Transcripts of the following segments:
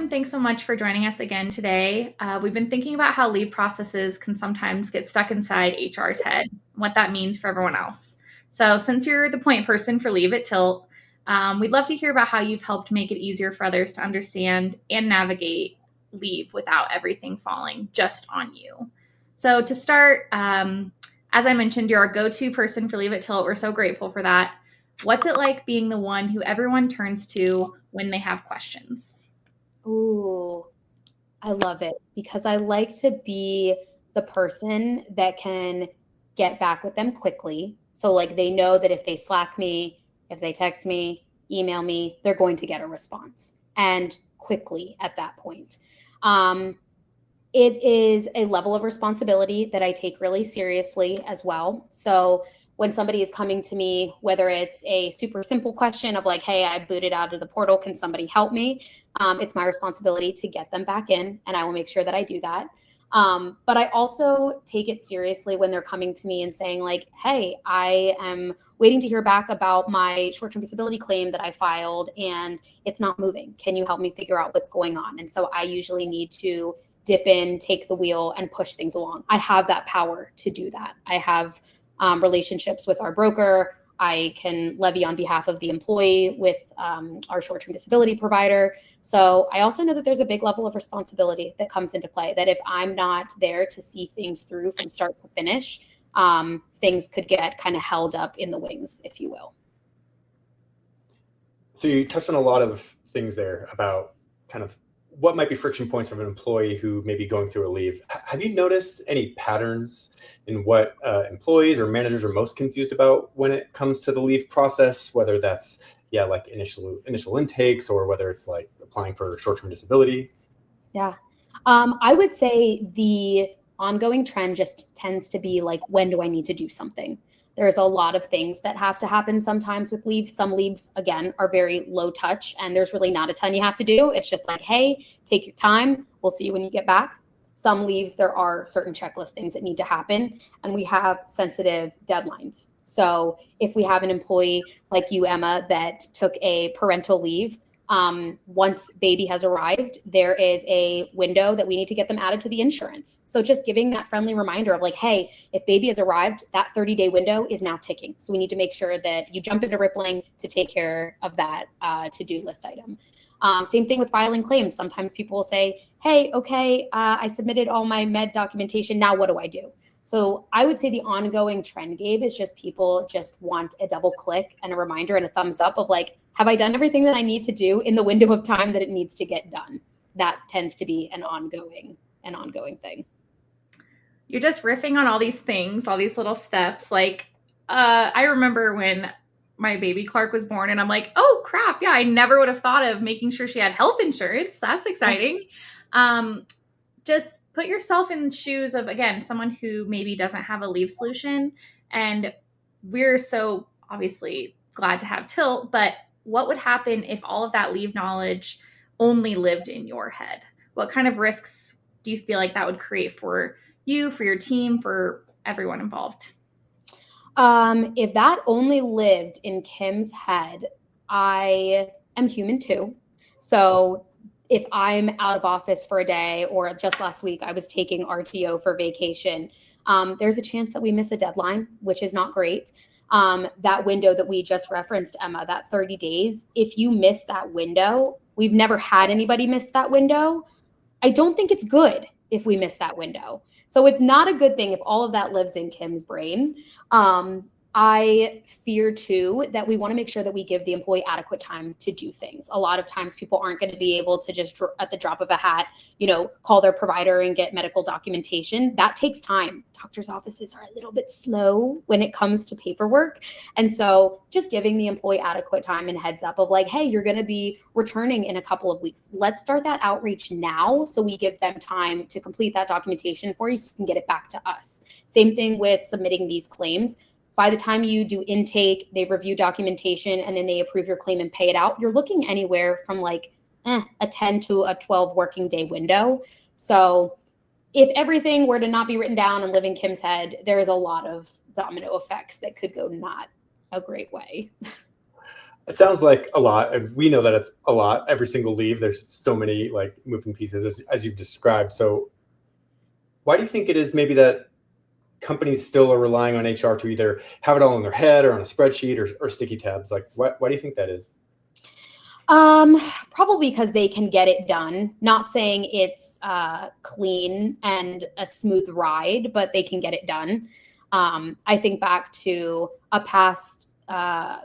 and thanks so much for joining us again today. We've been thinking about how leave processes can sometimes get stuck inside HR's head, what that means for everyone else. So, since you're the point person for Leave at Tilt, we'd love to hear about how you've helped make it easier for others to understand and navigate leave without everything falling just on you. So, to start, as I mentioned, you're our go-to person for Leave at Tilt. We're so grateful for that. What's it like being the one who everyone turns to when they have questions? Ooh, I love it because I like to be the person that can get back with them quickly. So like they know that if they Slack me, if they text me, email me, they're going to get a response and quickly at that point. It is a level of responsibility that I take really seriously as well. So when somebody is coming to me, whether it's a super simple question of like, hey, I booted out of the portal, can somebody help me? It's my responsibility to get them back in, and I will make sure that I do that. But I also take it seriously when they're coming to me and saying like, hey, I am waiting to hear back about my short-term disability claim that I filed and it's not moving. Can you help me figure out what's going on? And so I usually need to dip in, take the wheel, and push things along. I have that power to do that. I have relationships with our broker. I can levy on behalf of the employee with our short-term disability provider. So I also know that there's a big level of responsibility that comes into play, that if I'm not there to see things through from start to finish, things could get kind of held up in the wings, if you will. So you touched on a lot of things there about kind of what might be friction points of an employee who may be going through a leave. Have you noticed any patterns in what employees or managers are most confused about when it comes to the leave process, whether that's like initial intakes or whether it's like applying for short-term disability? Yeah. I would say the ongoing trend just tends to be like, when do I need to do something? There's a lot of things that have to happen sometimes with leave. Some leaves, again, are very low touch and there's really not a ton you have to do. It's just like, hey, take your time. We'll see you when you get back. Some leaves, there are certain checklist things that need to happen, and we have sensitive deadlines. So if we have an employee like you, Emma, that took a parental leave, once baby has arrived, there is a window that we need to get them added to the insurance. So just giving that friendly reminder of like, hey, if baby has arrived, that 30-day window is now ticking. So we need to make sure that you jump into Rippling to take care of that to-do list item. Same thing with filing claims. Sometimes people will say, hey, okay, I submitted all my med documentation. Now what do I do? So I would say the ongoing trend, Gabe, is just people just want a double click and a reminder and a thumbs up of like, have I done everything that I need to do in the window of time that it needs to get done? That tends to be an ongoing thing. You're just riffing on all these things, all these little steps. Like, I remember when my baby Clark was born and I'm like, oh crap. Yeah, I never would have thought of making sure she had health insurance. That's exciting. Just put yourself in the shoes of, again, someone who maybe doesn't have a leave solution. And we're so obviously glad to have Tilt, but what would happen if all of that leave knowledge only lived in your head? What kind of risks do you feel like that would create for you, for your team, for everyone involved? If that only lived in Kim's head, I am human too. So if I'm out of office for a day, or just last week, I was taking RTO for vacation, there's a chance that we miss a deadline, which is not great. That window that we just referenced, Emma, that 30 days, if you miss that window, we've never had anybody miss that window. I don't think it's good if we miss that window. So it's not a good thing if all of that lives in Kim's brain. I fear too that we want to make sure that we give the employee adequate time to do things. A lot of times people aren't going to be able to just at the drop of a hat, call their provider and get medical documentation. That takes time. Doctors' offices are a little bit slow when it comes to paperwork. And so just giving the employee adequate time and heads up of like, hey, you're going to be returning in a couple of weeks. Let's start that outreach now so we give them time to complete that documentation for you so you can get it back to us. Same thing with submitting these claims. By the time you do intake, they review documentation, and then they approve your claim and pay it out. You're looking anywhere from like a 10 to a 12 working day window. So if everything were to not be written down and live in Kim's head, there is a lot of domino effects that could go not a great way. It sounds like a lot, and we know that it's a lot. Every single leave, there's so many like moving pieces as you've described. So, why do you think it is maybe that companies still are relying on HR to either have it all in their head or on a spreadsheet or sticky tabs? Like, why do you think that is? Probably because they can get it done. Not saying it's clean and a smooth ride, but they can get it done. I think back to a past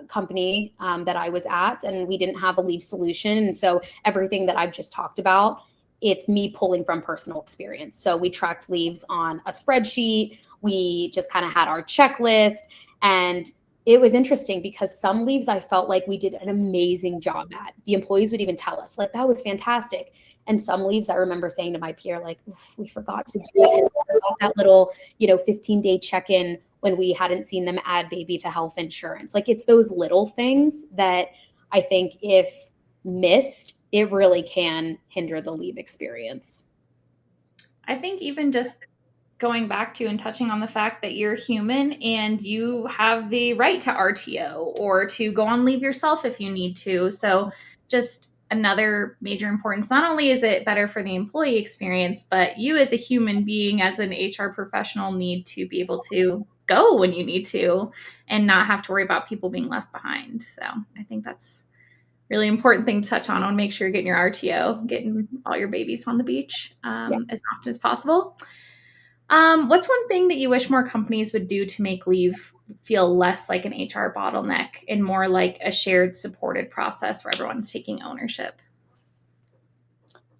company that I was at, and we didn't have a leave solution. And so everything that I've just talked about, it's me pulling from personal experience. So we tracked leaves on a spreadsheet. We just kind of had our checklist. And it was interesting because some leaves I felt like we did an amazing job at. The employees would even tell us, like, that was fantastic. And some leaves I remember saying to my peer, like, we forgot to do it. That little, 15-day check-in when we hadn't seen them add baby to health insurance. Like, it's those little things that I think if missed, it really can hinder the leave experience. I think even just going back to and touching on the fact that you're human and you have the right to RTO or to go on leave yourself if you need to. So just another major importance. Not only is it better for the employee experience, but you as a human being, as an HR professional, need to be able to go when you need to and not have to worry about people being left behind. So I think that's really important thing to touch on. I want to make sure you're getting your RTO, getting all your babies on the beach as often as possible. What's one thing that you wish more companies would do to make leave feel less like an HR bottleneck and more like a shared supported process where everyone's taking ownership?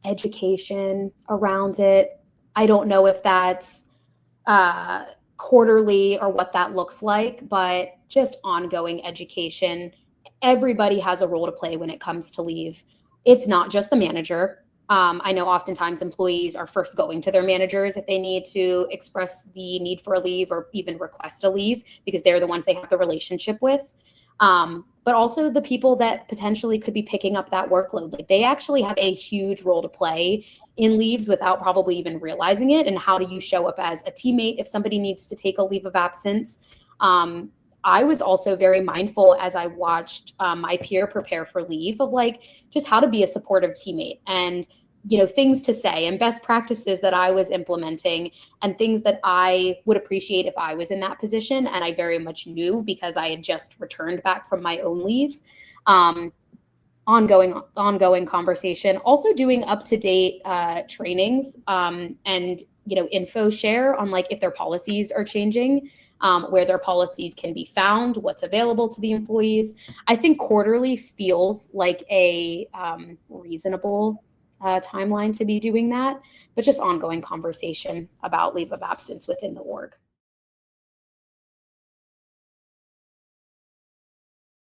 Education around it. I don't know if that's quarterly or what that looks like, but just ongoing education. Everybody has a role to play when it comes to leave. It's not just the manager. I know oftentimes employees are first going to their managers if they need to express the need for a leave or even request a leave because they're the ones they have the relationship with. But also the people that potentially could be picking up that workload. Like, they actually have a huge role to play in leaves without probably even realizing it. And how do you show up as a teammate if somebody needs to take a leave of absence? I was also very mindful as I watched my peer prepare for leave of like just how to be a supportive teammate and things to say and best practices that I was implementing and things that I would appreciate if I was in that position. And I very much knew because I had just returned back from my own leave. Ongoing conversation, also doing up-to-date trainings and info share on like if their policies are changing, where their policies can be found, what's available to the employees. I think quarterly feels like a reasonable timeline to be doing that, but just ongoing conversation about leave of absence within the org.